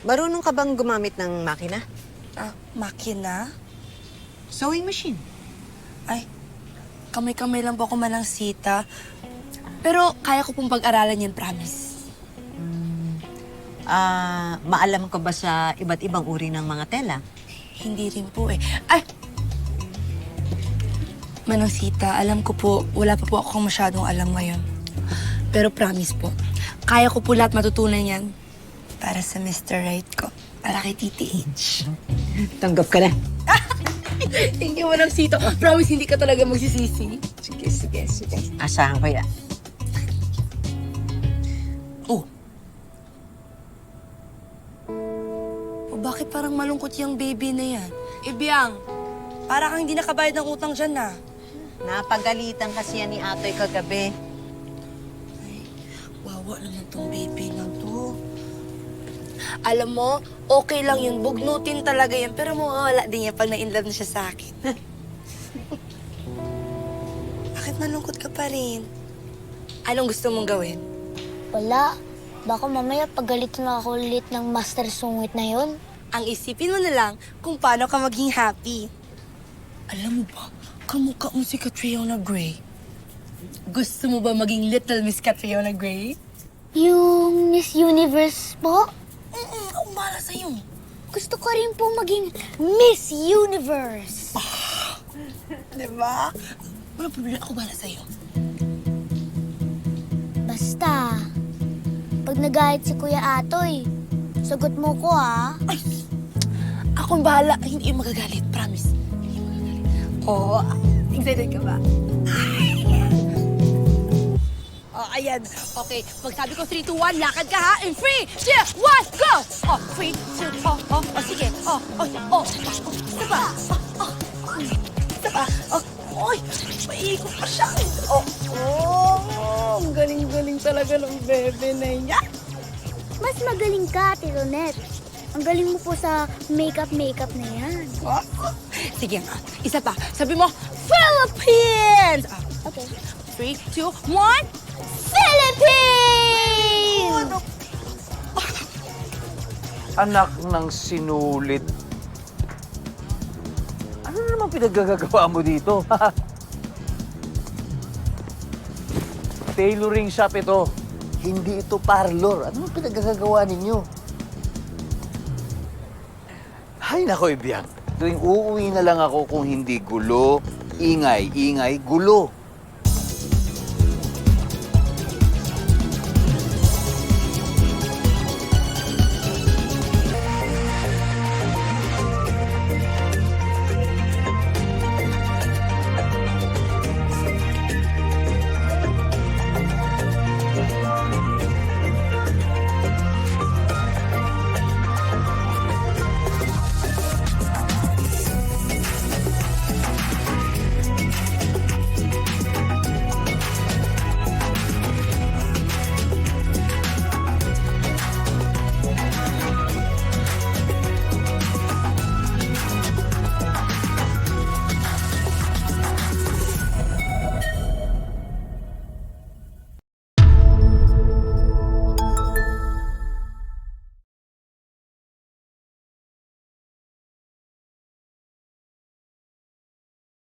Marunong ka bang gumamit ng makina? Makina? Sewing machine. Ay, kamay-kamay lang po ako manang sita. Pero kaya ko pong pag-aralan yan, promise. Maalam ka ba sa iba't ibang uri ng mga tela? Hindi rin po eh. Ay! Manang Sita, alam ko po, wala pa po akong masyadong alam ngayon. Pero promise po, kaya ko po lahat matutunan yan para sa Mr. Right ko. Para kay Titi H. Tanggap ka na. Thank you, Manang Sita. Promise, hindi ka talaga magsisisi. Sige. Asahan ko yan. Oh. O bakit parang malungkot yung baby na yan? Ibiang, para kang hindi nakabayad ng utang dyan na. Napagalitan kasi yan ni Atoy kagabi. Wawa naman tong baby na to. Alam mo, okay lang yun. Bugnutin talaga yan. Pero mawawala din yan pag na-inlove na siya sa akin. Bakit malungkot ka pa rin? Anong gusto mong gawin? Wala. Baka mamaya pagalitan na ako ulit ng master sungit na yon. Ang isipin mo na lang kung paano ka maging happy. Alam mo ba, kamukha mo si Catriona Gray. Gusto mo ba maging Little Miss Catriona Gray? Yung Miss Universe po? Akong bahala sa'yo. Gusto ko rin po maging Miss Universe. Diba? Walang problema, ako bahala sa'yo. Basta, pag nagahit si Kuya Atoy, sagot mo ko ha. Ay, akong bahala. Hindi yung magagalit, promise. Hindi yung magagalit. Oo, excited ka ba? Oh, ayan. Okay, pag sabi ko 3, 2, 1, lakad ka ha? In 3, 2, 1, go! Oh, 3, 2, sige. Isa pa. Isa pa. Oy, maiikot pa siya. Ang galing-galing talaga ng bebe na yan. Mas magaling ka, Ate Ronette. Ang galing mo po sa makeup na yan. Sige nga, isa pa. Sabi mo, Philippines! Okay. 3, 2, 1, Philippines! Anak ng sinulit. Ano naman pinagagagawa mo dito? Tailoring shop ito. Hindi ito parlor. Ano naman pinagagagawa ninyo? Hay nako, Ibiang. Tuwing uuwi na lang ako kung hindi gulo, ingay, gulo.